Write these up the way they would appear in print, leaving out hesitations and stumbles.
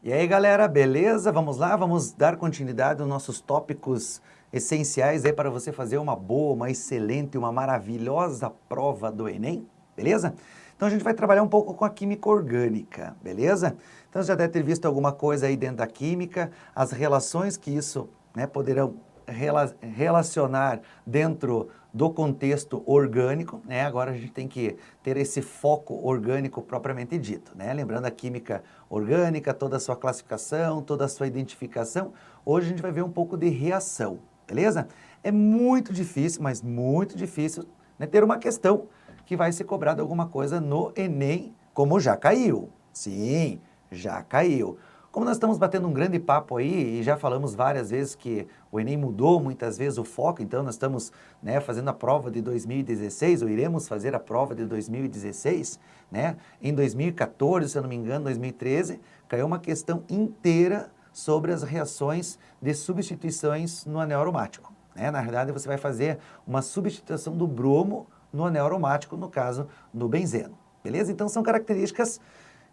E aí, galera, beleza? Vamos lá, vamos dar continuidade aos nossos tópicos essenciais aí para você fazer uma boa, uma excelente, uma maravilhosa prova do Enem, beleza? Então a gente vai trabalhar um pouco com a química orgânica, beleza? Então você já deve ter visto alguma coisa aí dentro da química, as relações que isso, poderão relacionar dentro do contexto orgânico, Agora a gente tem que ter esse foco orgânico propriamente dito, Lembrando a química orgânica, toda a sua classificação, toda a sua identificação. Hoje a gente vai ver um pouco de reação, beleza? É muito difícil, mas muito difícil, ter uma questão que vai ser cobrada alguma coisa no Enem, como já caiu. Sim, já caiu. Como nós estamos batendo um grande papo aí e já falamos várias vezes que o Enem mudou muitas vezes o foco, então nós estamos fazendo a prova de 2016, ou iremos fazer a prova de 2016, Em 2014, se eu não me engano, 2013, caiu uma questão inteira sobre as reações de substituições no anel aromático. Na verdade, você vai fazer uma substituição do bromo no anel aromático, no caso, no benzeno. Beleza? Então, são características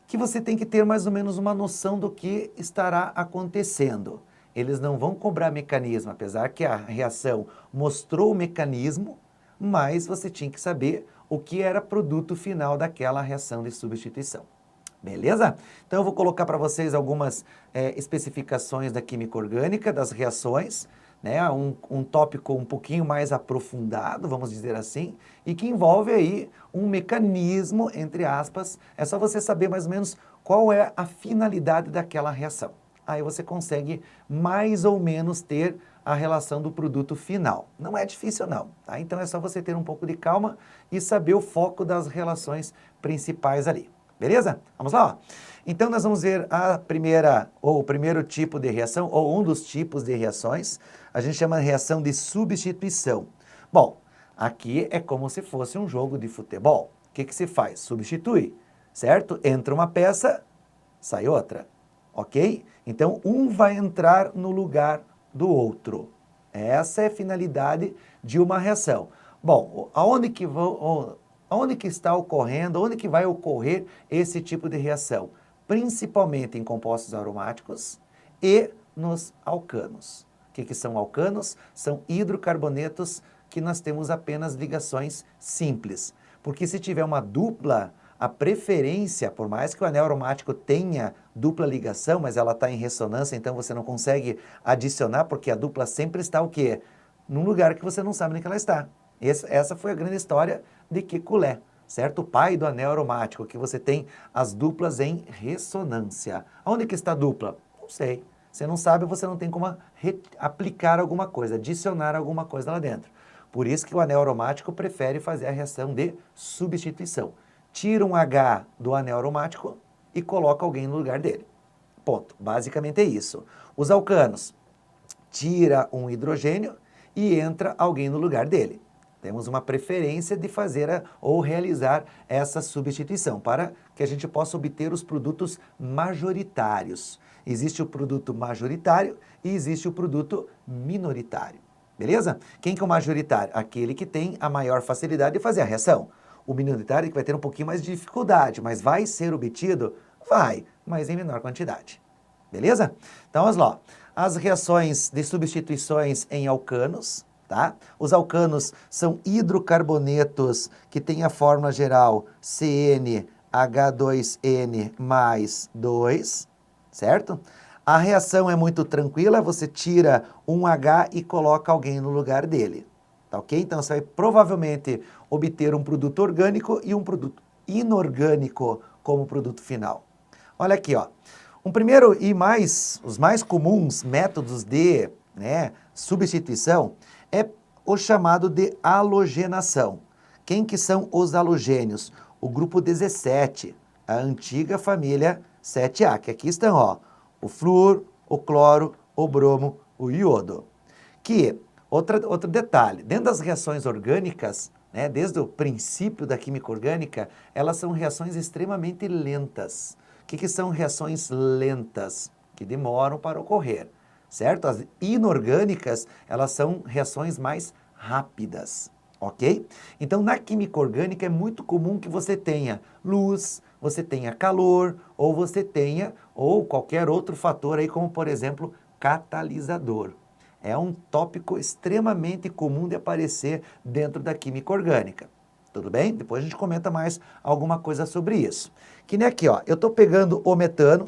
que você tem que ter mais ou menos uma noção do que estará acontecendo. Eles não vão cobrar mecanismo, apesar que a reação mostrou o mecanismo, mas você tinha que saber o que era produto final daquela reação de substituição. Beleza? Então eu vou colocar para vocês algumas especificações da química orgânica, das reações, um tópico um pouquinho mais aprofundado, vamos dizer assim, e que envolve aí um mecanismo, entre aspas, é só você saber mais ou menos qual é a finalidade daquela reação. Aí você consegue mais ou menos ter a relação do produto final. Não é difícil não, tá? Então é só você ter um pouco de calma e saber o foco das relações principais ali. Beleza? Vamos lá? Então nós vamos ver a primeira, ou o primeiro tipo de reação, ou um dos tipos de reações, a gente chama de reação de substituição. Bom, aqui é como se fosse um jogo de futebol. O que se faz? Substitui, certo? Entra uma peça, sai outra, ok? Então um vai entrar no lugar do outro. Essa é a finalidade de uma reação. Bom, aonde que está ocorrendo, onde que vai ocorrer esse tipo de reação? Principalmente em compostos aromáticos e nos alcanos. O que são alcanos? São hidrocarbonetos que nós temos apenas ligações simples. Porque se tiver uma dupla, a preferência, por mais que o anel aromático tenha dupla ligação, mas ela está em ressonância, então você não consegue adicionar, porque a dupla sempre está o quê? Num lugar que você não sabe nem que ela está. Essa foi a grande história de Kekulé, certo? O pai do anel aromático, que você tem as duplas em ressonância. Onde que está a dupla? Não sei. Você não sabe, você não tem como aplicar alguma coisa, adicionar alguma coisa lá dentro. Por isso que o anel aromático prefere fazer a reação de substituição. Tira um H do anel aromático e coloca alguém no lugar dele. Ponto. Basicamente é isso. Os alcanos, tira um hidrogênio e entra alguém no lugar dele. Temos uma preferência de fazer ou realizar essa substituição para que a gente possa obter os produtos majoritários. Existe o produto majoritário e existe o produto minoritário. Beleza? Quem que é o majoritário? Aquele que tem a maior facilidade de fazer a reação. O minoritário que vai ter um pouquinho mais de dificuldade, mas vai ser obtido? Vai, mas em menor quantidade. Beleza? Então, vamos lá. As reações de substituições em alcanos, tá? Os alcanos são hidrocarbonetos que têm a fórmula geral CnH2n mais 2, certo? A reação é muito tranquila, você tira um H e coloca alguém no lugar dele, tá ok? Então você vai provavelmente obter um produto orgânico e um produto inorgânico como produto final. Olha aqui, ó. Um primeiro e os mais comuns métodos de substituição é o chamado de halogenação. Quem que são os halogênios? O grupo 17, a antiga família 7A, que aqui estão, ó, o flúor, o cloro, o bromo, o iodo. Outro detalhe, dentro das reações orgânicas, desde o princípio da química orgânica, elas são reações extremamente lentas. O que são reações lentas? Que demoram para ocorrer, certo? As inorgânicas, elas são reações mais rápidas, ok? Então, na química orgânica é muito comum que você tenha luz, você tenha calor, ou você tenha, ou qualquer outro fator aí, como por exemplo, catalisador. É um tópico extremamente comum de aparecer dentro da química orgânica. Tudo bem? Depois a gente comenta mais alguma coisa sobre isso. Que nem aqui, ó, eu estou pegando o metano,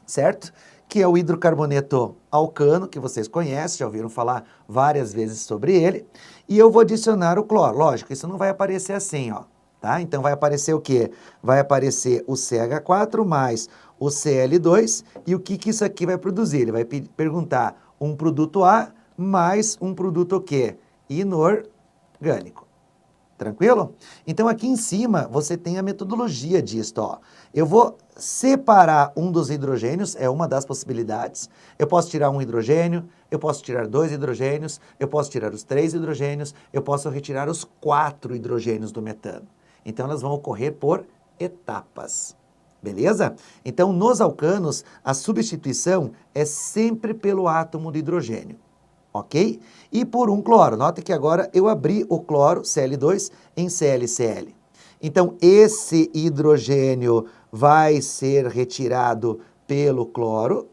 certo? Que é o hidrocarboneto alcano, que vocês conhecem, já ouviram falar várias vezes sobre ele. E eu vou adicionar o cloro. Lógico, isso não vai aparecer assim, ó. Tá? Então vai aparecer o quê? Vai aparecer o CH4 mais o Cl2. E o que que isso aqui vai produzir? Ele vai perguntar um produto A mais um produto o quê? Inorgânico. Tranquilo? Então aqui em cima você tem a metodologia disso, ó. Eu vou separar um dos hidrogênios, é uma das possibilidades. Eu posso tirar um hidrogênio, eu posso tirar 2 hidrogênios, eu posso tirar os 3 hidrogênios, eu posso retirar os 4 hidrogênios do metano. Então elas vão ocorrer por etapas. Beleza? Então nos alcanos a substituição é sempre pelo átomo de hidrogênio. Ok? E por um cloro. Note que agora eu abri o cloro, Cl2, em ClCl. Então, esse hidrogênio vai ser retirado pelo cloro,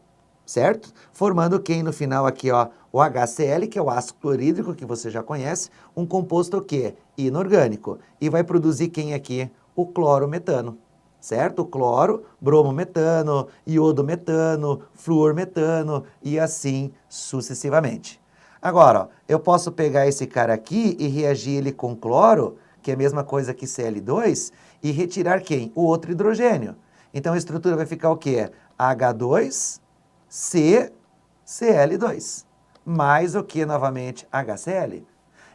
certo? Formando quem no final aqui, ó, o HCl, que é o ácido clorídrico, que você já conhece, um composto o quê? Inorgânico. E vai produzir quem aqui? O clorometano. Certo? O cloro, bromometano, iodometano, fluormetano e assim sucessivamente. Agora, ó, eu posso pegar esse cara aqui e reagir ele com cloro, que é a mesma coisa que Cl2, e retirar quem? O outro hidrogênio. Então a estrutura vai ficar o quê? H2CCl2. Mais o que novamente? HCl.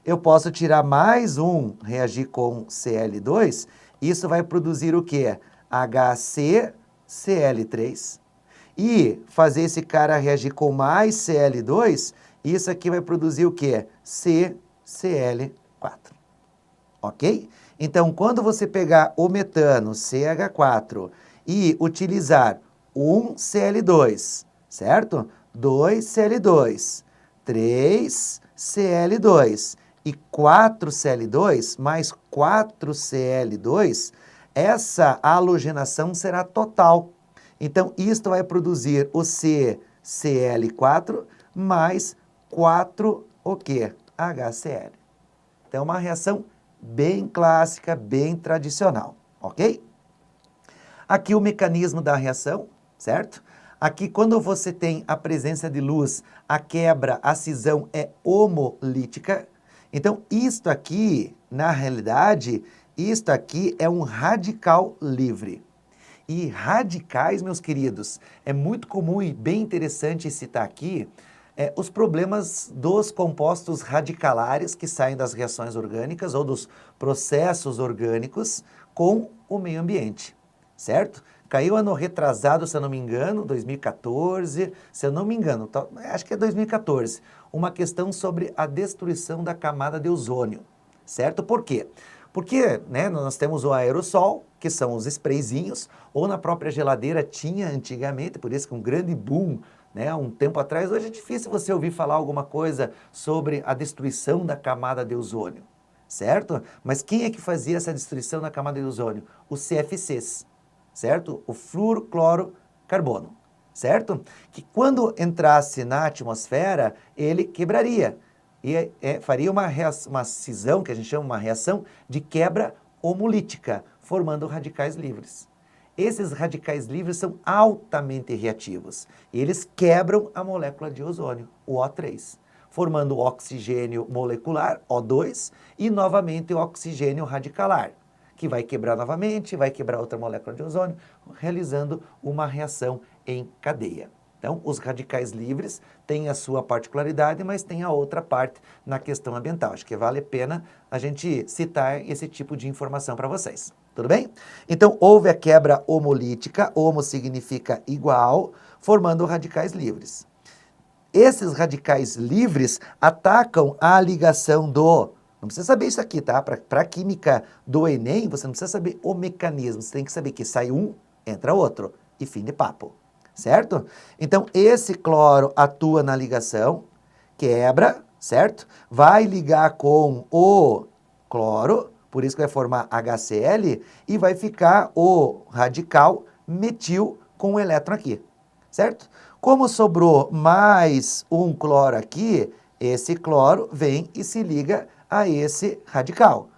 Eu posso tirar mais um, reagir com Cl2, isso vai produzir o quê? HCCl3. E fazer esse cara reagir com mais Cl2, isso aqui vai produzir o quê? CCl4. Ok? Então, quando você pegar o metano, CH4, e utilizar um Cl2, certo? 2 Cl2, 3 Cl2 e 4 Cl2, mais 4 Cl2, essa halogenação será total. Então, isto vai produzir o CCl4 mais 4 o quê? HCl. Então, uma reação bem clássica, bem tradicional, ok? Aqui o mecanismo da reação, certo? Aqui, quando você tem a presença de luz, a quebra, a cisão é homolítica. Então, isto aqui, na realidade, isto aqui é um radical livre. E radicais, meus queridos, é muito comum e bem interessante citar aqui os problemas dos compostos radicalares que saem das reações orgânicas ou dos processos orgânicos com o meio ambiente, certo? Caiu ano retrasado, se eu não me engano, 2014, se eu não me engano, acho que é 2014, uma questão sobre a destruição da camada de ozônio, certo? Por quê? Porque né, nós temos o aerossol, que são os sprayzinhos, ou na própria geladeira tinha antigamente, por isso que um grande boom, né, um tempo atrás. Hoje é difícil você ouvir falar alguma coisa sobre a destruição da camada de ozônio, certo? Mas quem é que fazia essa destruição da camada de ozônio? Os CFCs, certo? O fluoroclorocarbono, certo? Que quando entrasse na atmosfera, ele quebraria. E faria uma cisão, que a gente chama uma reação de quebra homolítica, formando radicais livres. Esses radicais livres são altamente reativos e eles quebram a molécula de ozônio, o O3, formando o oxigênio molecular, O2, e novamente o oxigênio radicalar, que vai quebrar novamente, vai quebrar outra molécula de ozônio, realizando uma reação em cadeia. Então, os radicais livres têm a sua particularidade, mas tem a outra parte na questão ambiental. Acho que vale a pena a gente citar esse tipo de informação para vocês. Tudo bem? Então, houve a quebra homolítica, homo significa igual, formando radicais livres. Esses radicais livres atacam a ligação do... Não precisa saber isso aqui, tá? Para a química do Enem, você não precisa saber o mecanismo, você tem que saber que sai um, entra outro, e fim de papo. Certo? Então, esse cloro atua na ligação, quebra, certo? Vai ligar com o cloro, por isso que vai formar HCl e vai ficar o radical metil com o elétron aqui, certo? Como sobrou mais um cloro aqui, esse cloro vem e se liga a esse radical.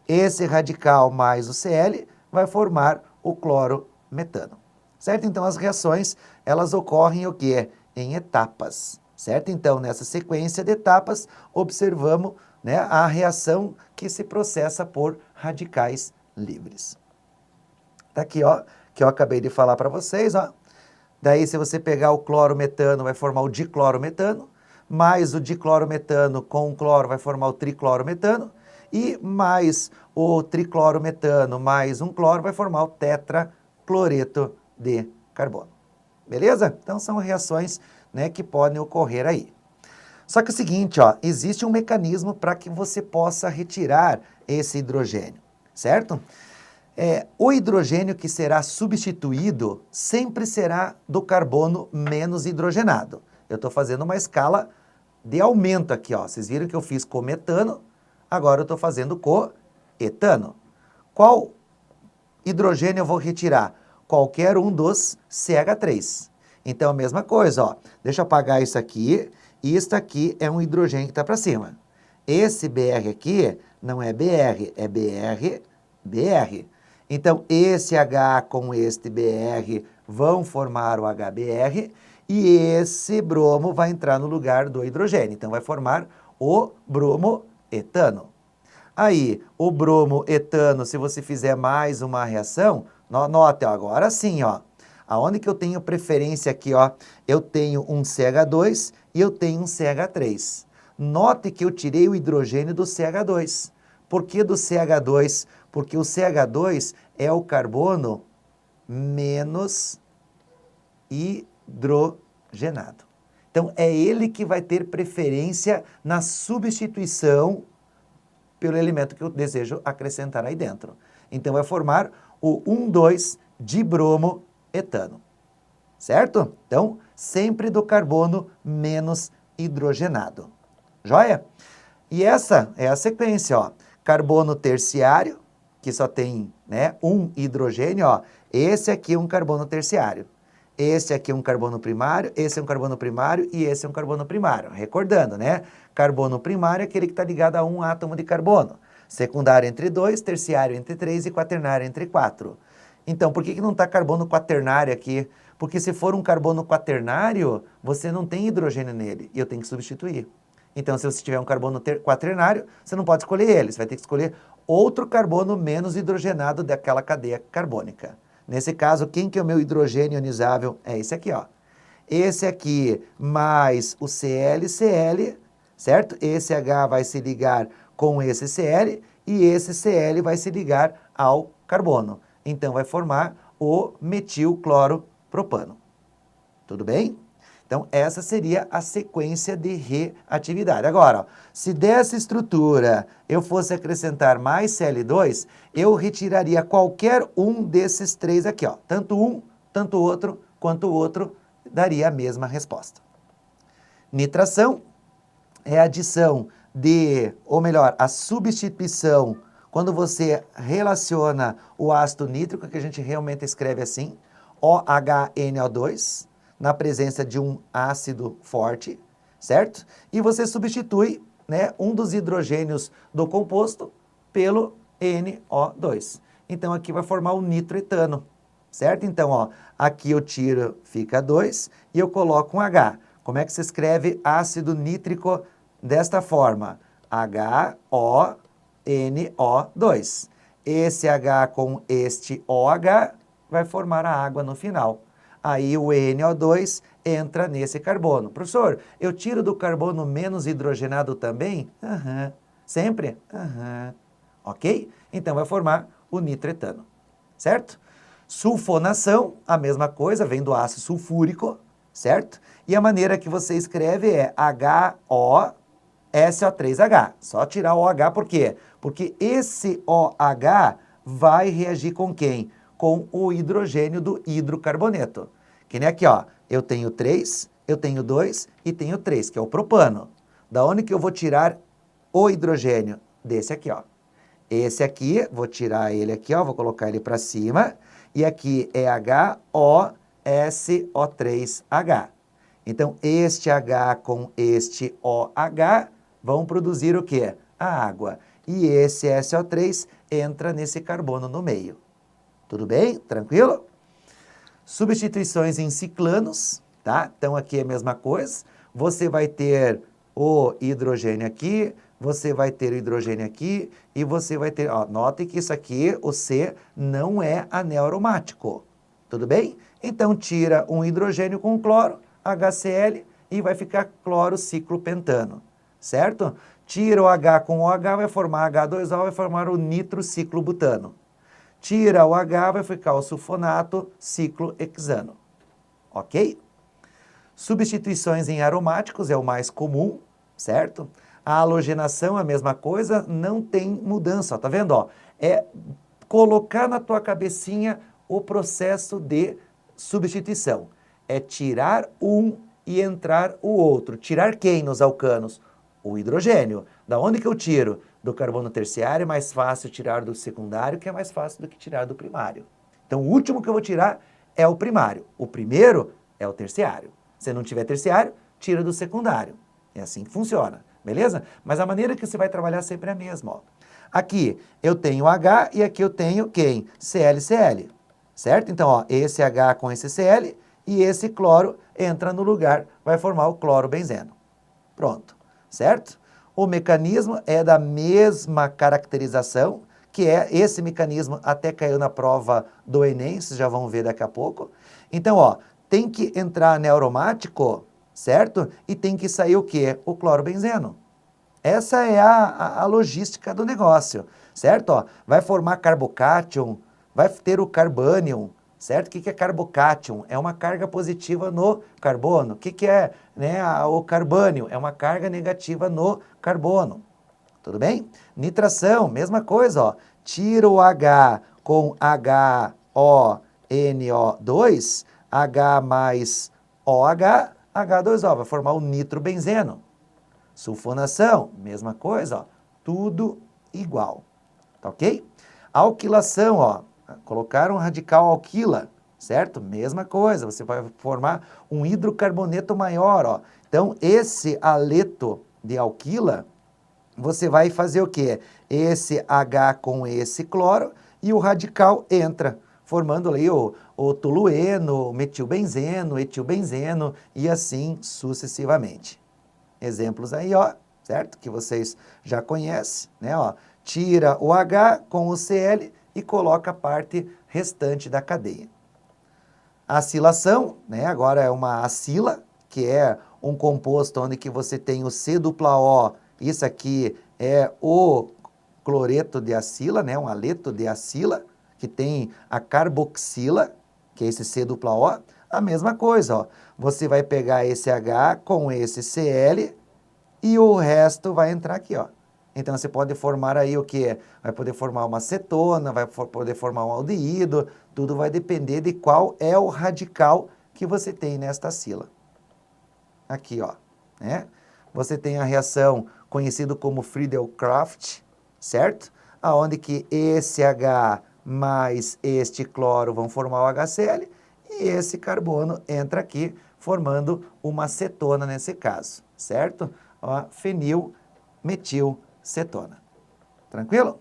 Esse radical mais o Cl vai formar o clorometano, certo? Então, as reações, elas ocorrem o quê? Em etapas, certo? Então, nessa sequência de etapas, observamos, né, a reação que se processa por radicais livres. Tá aqui, ó, que eu acabei de falar para vocês, ó. Daí, se você pegar o clorometano, vai formar o diclorometano, mais o diclorometano com o cloro vai formar o triclorometano, e mais o triclorometano mais um cloro vai formar o tetracloreto de carbono. Beleza? Então, são reações, né, que podem ocorrer aí. Só que é o seguinte, ó, existe um mecanismo para que você possa retirar esse hidrogênio, certo? O hidrogênio que será substituído sempre será do carbono menos hidrogenado. Eu estou fazendo uma escala de aumento aqui, ó. Vocês viram que eu fiz com metano, agora eu estou fazendo com etano. Qual hidrogênio eu vou retirar? Qualquer um dos CH3. Então, a mesma coisa, ó. Deixa eu apagar isso aqui, e isso aqui é um hidrogênio que está para cima. Esse BR aqui não é BR, é BR, BR. Então, esse H com este BR vão formar o HBr e esse bromo vai entrar no lugar do hidrogênio. Então, vai formar o bromoetano. Aí, o bromoetano, se você fizer mais uma reação, note, ó, agora sim, ó. Aonde que eu tenho preferência aqui, ó? Eu tenho um CH2 e eu tenho um CH3. Note que eu tirei o hidrogênio do CH2. Por que do CH2? Porque o CH2 é o carbono menos hidrogenado. Então, é ele que vai ter preferência na substituição pelo elemento que eu desejo acrescentar aí dentro. Então, vai formar o 1,2-dibromoetano, certo? Então, sempre do carbono menos hidrogenado. Joia? E essa é a sequência, ó. Carbono terciário, que só tem, né, um hidrogênio, ó. Esse aqui é um carbono terciário. Esse aqui é um carbono primário, esse é um carbono primário e esse é um carbono primário. Recordando, né? Carbono primário é aquele que está ligado a um átomo de carbono. Secundário entre 2, terciário entre 3 e quaternário entre 4. Então, por que não está carbono quaternário aqui? Porque se for um carbono quaternário, você não tem hidrogênio nele e eu tenho que substituir. Então, se você tiver um carbono quaternário, você não pode escolher ele, você vai ter que escolher outro carbono menos hidrogenado daquela cadeia carbônica. Nesse caso, quem que é o meu hidrogênio ionizável? É esse aqui, ó. Esse aqui mais o ClCl, certo? Esse H vai se ligar com esse Cl e esse Cl vai se ligar ao carbono. Então, vai formar o metilcloropropano. Tudo bem? Então, essa seria a sequência de reatividade. Agora, ó, se dessa estrutura eu fosse acrescentar mais Cl2, eu retiraria qualquer um desses três aqui, ó. Tanto um, tanto outro, quanto o outro, daria a mesma resposta. Nitração é a adição de, ou melhor, a substituição, quando você relaciona o ácido nítrico, que a gente realmente escreve assim, OHNO2, na presença de um ácido forte, certo? E você substitui, né, um dos hidrogênios do composto pelo NO2. Então, aqui vai formar o nitroetano, certo? Então, ó, aqui eu tiro, fica 2, e eu coloco um H. Como é que se escreve ácido nítrico desta forma? HONO2. Esse H com este OH vai formar a água no final. Aí o NO2 entra nesse carbono. Professor, eu tiro do carbono menos hidrogenado também? Aham. Sempre? Aham. Ok? Então vai formar o nitroetano, certo? Sulfonação, a mesma coisa, vem do ácido sulfúrico, certo? E a maneira que você escreve é HOSO3H. Só tirar o OH, por quê? Porque esse OH vai reagir com quem? Com o hidrogênio do hidrocarboneto. Que nem aqui, ó, eu tenho 3, eu tenho 2 e tenho 3, que é o propano. Da onde que eu vou tirar o hidrogênio? Desse aqui, ó. Esse aqui, vou tirar ele aqui, ó, vou colocar ele para cima. E aqui é HOSO3H. Então, este H com este OH vão produzir o quê? A água. E esse SO3 entra nesse carbono no meio. Tudo bem? Tranquilo? Substituições em ciclanos, tá? Então, aqui é a mesma coisa. Você vai ter o hidrogênio aqui, você vai ter o hidrogênio aqui e você vai ter... Ó, notem que isso aqui, o C, não é anel aromático. Tudo bem? Então, tira um hidrogênio com cloro, HCl, e vai ficar cloro ciclopentano, certo? Tira o H com o OH, vai formar H2O, vai formar o nitrociclobutano. Tira o H, vai ficar o sulfonato ciclohexano. Ok? Substituições em aromáticos é o mais comum, certo? A halogenação é a mesma coisa, não tem mudança, ó, tá vendo? Ó? É colocar na tua cabecinha o processo de substituição. É tirar um e entrar o outro. Tirar quem nos alcanos? O hidrogênio. Da onde que eu tiro? Do carbono terciário é mais fácil tirar do secundário, que é mais fácil do que tirar do primário. Então, o último que eu vou tirar é o primário. O primeiro é o terciário. Se não tiver terciário, tira do secundário. É assim que funciona, beleza? Mas a maneira que você vai trabalhar sempre é a mesma, ó. Aqui eu tenho H e aqui eu tenho quem? ClCl, certo? Então, ó, esse H com esse Cl e esse cloro entra no lugar, vai formar o clorobenzeno. Pronto, certo? O mecanismo é da mesma caracterização, que é esse mecanismo até caiu na prova do Enem, vocês já vão ver daqui a pouco. Então, ó, tem que entrar anel aromático, certo? E tem que sair o quê? O clorobenzeno. Essa é a logística do negócio, certo? Ó, vai formar carbocátion, vai ter o carbânion, certo? O que é carbocátion? É uma carga positiva no carbono. O que é, né, o carbânio? É uma carga negativa no carbono. Tudo bem? Nitração, mesma coisa, ó. Tira o H com HONO2, H mais OH, H2O, vai formar o nitrobenzeno. Sulfonação, mesma coisa, ó. Tudo igual. Tá ok? Alquilação, ó. Colocar um radical alquila, certo? Mesma coisa, você vai formar um hidrocarboneto maior, ó. Então, esse aleto de alquila, você vai fazer o quê? Esse H com esse cloro e o radical entra, formando ali o tolueno, metilbenzeno, etilbenzeno e assim sucessivamente. Exemplos aí, ó, certo? Que vocês já conhecem, né? Ó, tira o H com o Cl e coloca a parte restante da cadeia. A acilação, né? Agora é uma acila, que é um composto onde que você tem o C-O, isso aqui é o cloreto de acila, né? Um aleto de acila, que tem a carboxila, que é esse C-O, a mesma coisa, ó. Você vai pegar esse H com esse Cl e o resto vai entrar aqui, ó. Então, você pode formar aí o que? Vai poder formar uma cetona, vai poder formar um aldeído, tudo vai depender de qual é o radical que você tem nesta acila. Aqui, ó, né? Você tem a reação conhecida como Friedel-Crafts, certo? Aonde que esse H mais este cloro vão formar o HCl e esse carbono entra aqui, formando uma cetona nesse caso, certo? Ó, fenilmetilcetona. Tranquilo?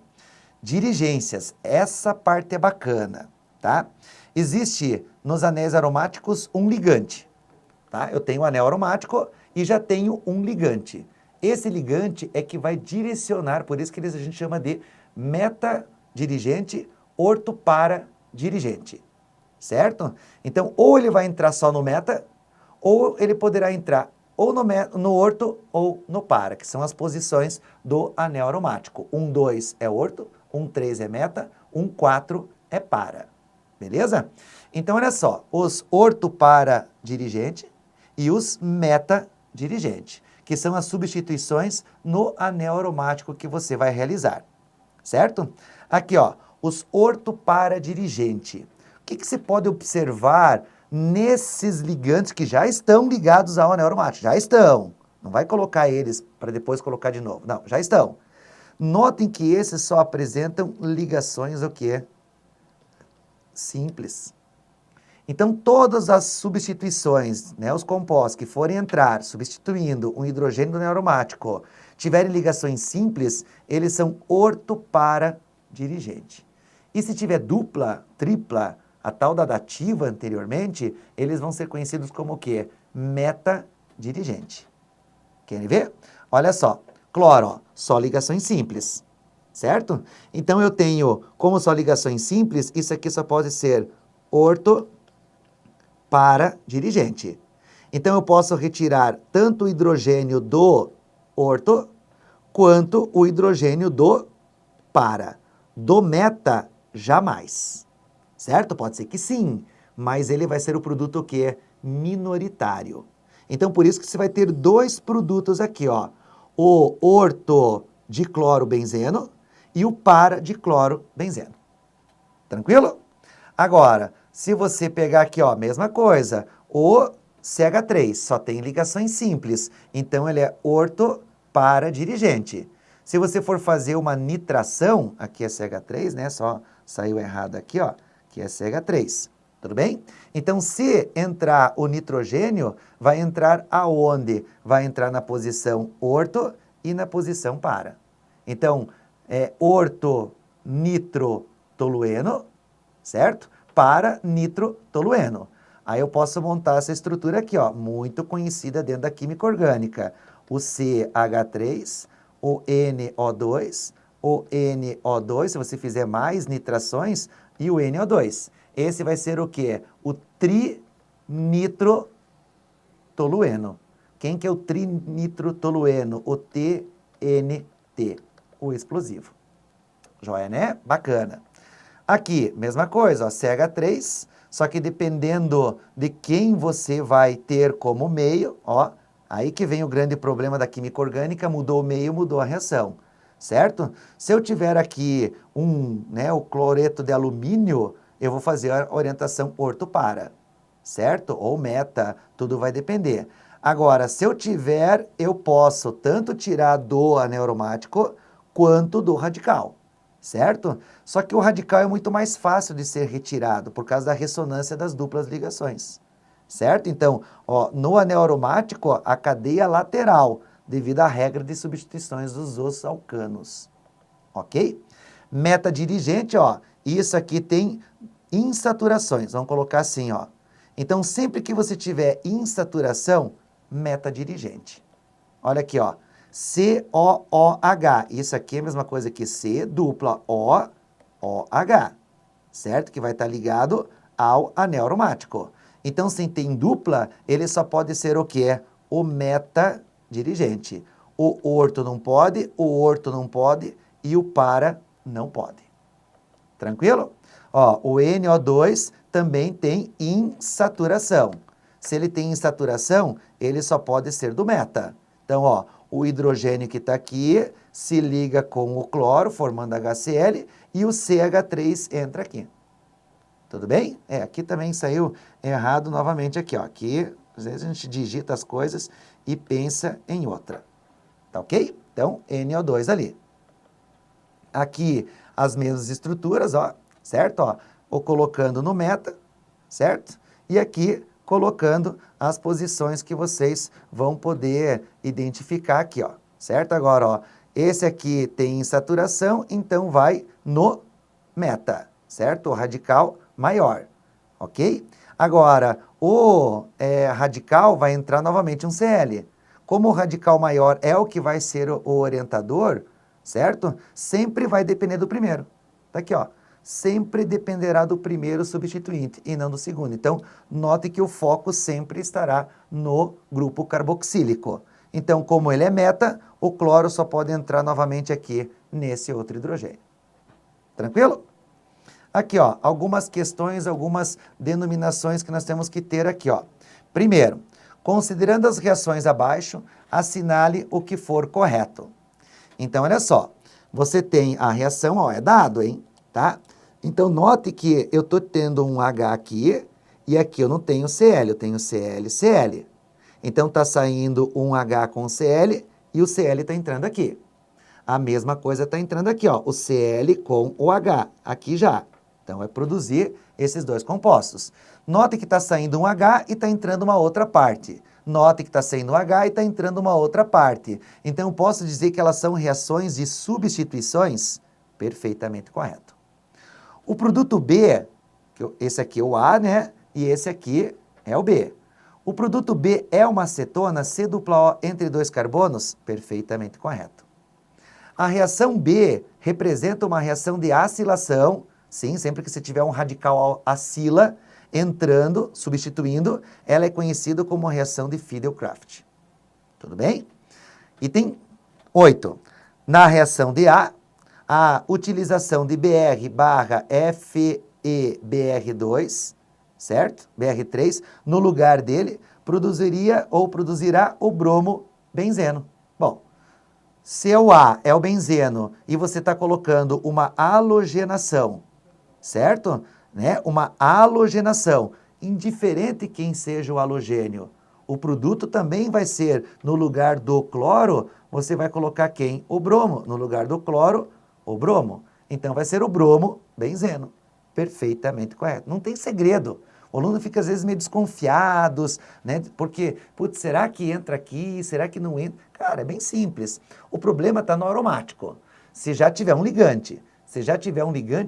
Dirigências, essa parte é bacana, tá? Existe nos anéis aromáticos um ligante, tá? Eu tenho um anel aromático e já tenho um ligante. Esse ligante é que vai direcionar, por isso que a gente chama de metadirigente, orto-para-dirigente, certo? Então, ou ele vai entrar só no meta, ou ele poderá entrar ou no orto ou no para, que são as posições do anel aromático. 1, 2 é orto, 1, 3 é meta, 1, 4 é para. Beleza? Então, olha só, os orto-para-dirigente e os meta-dirigente, que são as substituições no anel aromático que você vai realizar, certo? Aqui, ó, os orto-para-dirigente. O que você pode observar nesses ligantes que já estão ligados ao anel aromático? Já estão. Não vai colocar eles para depois colocar de novo. Não, já estão. Notem que esses só apresentam ligações o quê? Simples. Então, todas as substituições, né, os compostos que forem entrar substituindo um hidrogênio não aromático, tiverem ligações simples, eles são orto-para-dirigente. E se tiver dupla, tripla, a tal da dativa anteriormente, eles vão ser conhecidos como o quê? Meta-dirigente. Querem ver? Olha só, cloro, ó, só ligações simples, certo? Então, eu tenho, como só ligações simples, isso aqui só pode ser orto-para-dirigente. Então, eu posso retirar tanto o hidrogênio do orto, quanto o hidrogênio do para. Do meta, jamais. Certo? Pode ser que sim, mas ele vai ser o produto que é minoritário. Então, por isso que você vai ter dois produtos aqui, ó. O orto de clorobenzeno e o para de clorobenzeno. Tranquilo? Agora, se você pegar aqui, ó, mesma coisa, o CH3 só tem ligações simples, então ele é orto-para-dirigente. Se você for fazer uma nitração, aqui é CH3, né? Só saiu errado aqui, ó, que é CH3. Tudo bem? Então, se entrar o nitrogênio, vai entrar aonde? Vai entrar na posição orto e na posição para. Então, é orto-nitrotolueno, certo? Para nitrotolueno. Aí eu posso montar essa estrutura aqui, ó, muito conhecida dentro da química orgânica. O CH3, o NO2, o NO2, se você fizer mais nitrações, e o NO2. Esse vai ser o quê? O trinitrotolueno. Quem que é o trinitrotolueno? O TNT, o explosivo. Joia, né? Bacana. Aqui, mesma coisa, ó, CH3, só que dependendo de quem você vai ter como meio, ó, aí que vem o grande problema da química orgânica, mudou o meio, mudou a reação, certo? Se eu tiver aqui o cloreto de alumínio, eu vou fazer a orientação orto-para, certo? Ou meta, tudo vai depender. Agora, se eu tiver, eu posso tanto tirar do anearomático quanto do radical, certo? Só que o radical é muito mais fácil de ser retirado por causa da ressonância das duplas ligações, certo? Então, ó, no anearomático, a cadeia lateral, devido à regra de substituições dos ossos alcanos, ok? Meta-dirigente, ó, isso aqui tem insaturações, vamos colocar assim, ó. Então, sempre que você tiver insaturação, meta-dirigente. Olha aqui, ó, COOH, isso aqui é a mesma coisa que C dupla OH, certo? Que vai estar ligado ao anel aromático. Então, se tem dupla, ele só pode ser o quê? O meta-dirigente. O orto não pode, o orto não pode e o para não pode. Tranquilo? Ó, o NO2 também tem insaturação. Se ele tem insaturação, ele só pode ser do meta. Então, ó, o hidrogênio que está aqui se liga com o cloro, formando HCl, e o CH3 entra aqui. Tudo bem? Aqui também saiu errado novamente aqui, ó. Aqui, às vezes a gente digita as coisas e pensa em outra. Tá ok? Então, NO2 ali. Aqui, as mesmas estruturas, ó, certo? Ó, ou colocando no meta, certo? E aqui, colocando as posições que vocês vão poder identificar aqui, ó, certo? Agora, ó, esse aqui tem insaturação, então vai no meta, certo? O radical maior, ok? Agora, o radical vai entrar novamente um Cl. Como o radical maior é o que vai ser o orientador, certo? Sempre vai depender do primeiro. Tá aqui, ó. Sempre dependerá do primeiro substituinte e não do segundo. Então, note que o foco sempre estará no grupo carboxílico. Então, como ele é meta, o cloro só pode entrar novamente aqui nesse outro hidrogênio. Tranquilo? Aqui, ó, algumas questões, algumas denominações que nós temos que ter aqui, ó. Primeiro, considerando as reações abaixo, assinale o que for correto. Então, olha só, você tem a reação, ó, é dado, hein, tá? Então, note que eu estou tendo um H aqui e aqui eu não tenho Cl, eu tenho Cl, Cl. Então, está saindo um H com Cl e o Cl está entrando aqui. A mesma coisa está entrando aqui, ó, o Cl com o H, aqui já. Então, vai produzir esses dois compostos. Note que está saindo um H e está entrando uma outra parte. Note que está saindo um H e está entrando uma outra parte. Então, eu posso dizer que elas são reações de substituições? Perfeitamente correto. O produto B, esse aqui é o A, né? E esse aqui é o B. O produto B é uma acetona C-O entre dois carbonos? Perfeitamente correto. A reação B representa uma reação de acilação, sim, sempre que você tiver um radical acila entrando, substituindo, ela é conhecida como reação de Fiedel-Crafts. Tudo bem? Item 8. Na reação de A utilização de Br barra FeBr2, certo? Br3, no lugar dele, produzirá o bromo benzeno. Bom, se o A é o benzeno e você está colocando uma halogenação, certo? Né? Uma halogenação, indiferente quem seja o halogênio, o produto também vai ser, no lugar do cloro, você vai colocar quem? O bromo. No lugar do cloro, o bromo. Então, vai ser o bromo benzeno. Perfeitamente correto. Não tem segredo. O aluno fica, às vezes, meio desconfiado, né? Porque, putz, será que entra aqui? Será que não entra? Cara, é bem simples. O problema está no aromático. Se já tiver um ligante,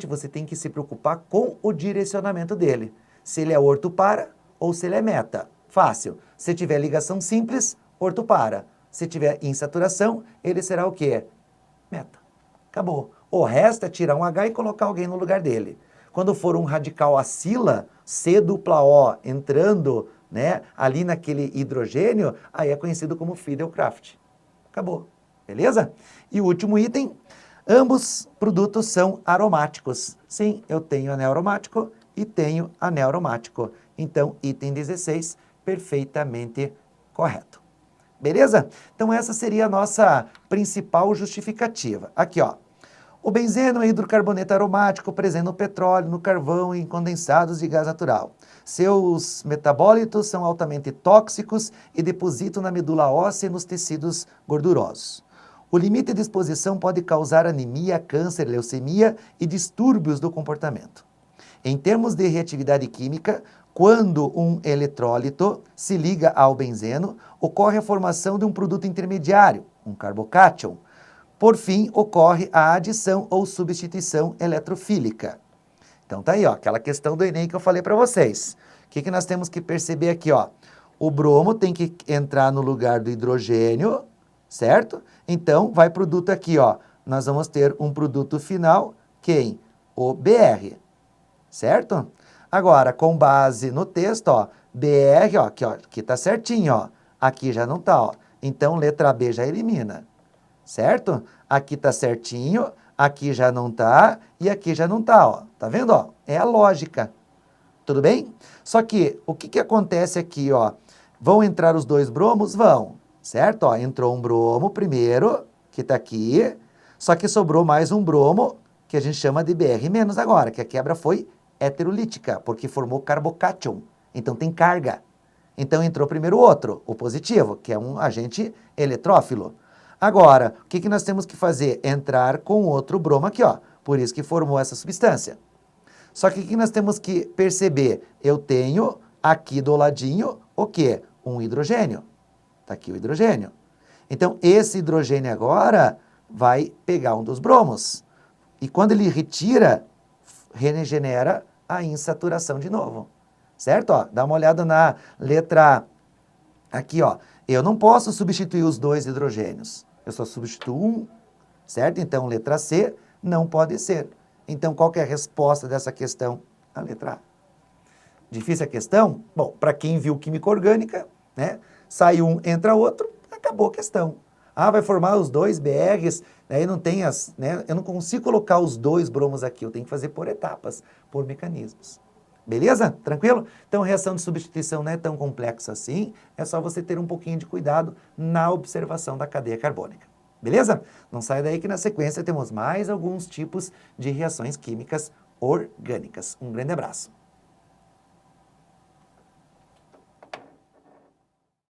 você tem que se preocupar com o direcionamento dele. Se ele é orto-para ou se ele é meta. Fácil. Se tiver ligação simples, orto-para. Se tiver insaturação, ele será o quê? Meta. Acabou. O resto é tirar um H e colocar alguém no lugar dele. Quando for um radical acila, C-O entrando, né, ali naquele hidrogênio, aí é conhecido como Fiedel-Crafts. Acabou. Beleza? E o último item, ambos produtos são aromáticos. Sim, eu tenho anel aromático e tenho anel aromático. Então, item 16, perfeitamente correto. Beleza? Então, essa seria a nossa principal justificativa. Aqui, ó. O benzeno é hidrocarboneto aromático presente no petróleo, no carvão e em condensados de gás natural. Seus metabólitos são altamente tóxicos e depositam na medula óssea e nos tecidos gordurosos. O limite de exposição pode causar anemia, câncer, leucemia e distúrbios do comportamento. Em termos de reatividade química, quando um eletrólito se liga ao benzeno, ocorre a formação de um produto intermediário, um carbocátion. Por fim, ocorre a adição ou substituição eletrofílica. Então tá aí, ó, aquela questão do Enem que eu falei para vocês. O que nós temos que perceber aqui, ó? O bromo tem que entrar no lugar do hidrogênio, certo? Então, vai produto aqui, ó. Nós vamos ter um produto final, quem? O BR, certo? Agora, com base no texto, ó, BR, ó, aqui tá certinho, ó. Aqui já não tá, ó. Então, letra B já elimina. Certo? Aqui tá certinho, aqui já não tá e aqui já não tá, ó. Tá vendo, ó? É a lógica. Tudo bem? Só que, o que acontece aqui, ó? Vão entrar os dois bromos? Vão. Certo? Ó, entrou um bromo primeiro, que tá aqui, só que sobrou mais um bromo, que a gente chama de Br- agora, que a quebra foi heterolítica, porque formou carbocátion. Então, tem carga. Então, entrou primeiro o outro, o positivo, que é um agente eletrófilo. Agora, o que nós temos que fazer? Entrar com outro bromo aqui, ó. Por isso que formou essa substância. Só que o que nós temos que perceber? Eu tenho aqui do ladinho o quê? Um hidrogênio. Está aqui o hidrogênio. Então, esse hidrogênio agora vai pegar um dos bromos. E quando ele retira, regenera a insaturação de novo. Certo? Ó, dá uma olhada na letra aqui, ó. Eu não posso substituir os dois hidrogênios. Eu só substituo um, certo? Então, letra C não pode ser. Então, qual que é a resposta dessa questão? A letra A. Difícil a questão? Bom, para quem viu química orgânica, né? Sai um, entra outro, acabou a questão. Ah, vai formar os dois BRs, aí não tem as, né? Eu não consigo colocar os dois bromos aqui, eu tenho que fazer por etapas, por mecanismos. Beleza? Tranquilo? Então, reação de substituição não é tão complexa assim, é só você ter um pouquinho de cuidado na observação da cadeia carbônica. Beleza? Não sai daí que na sequência temos mais alguns tipos de reações químicas orgânicas. Um grande abraço.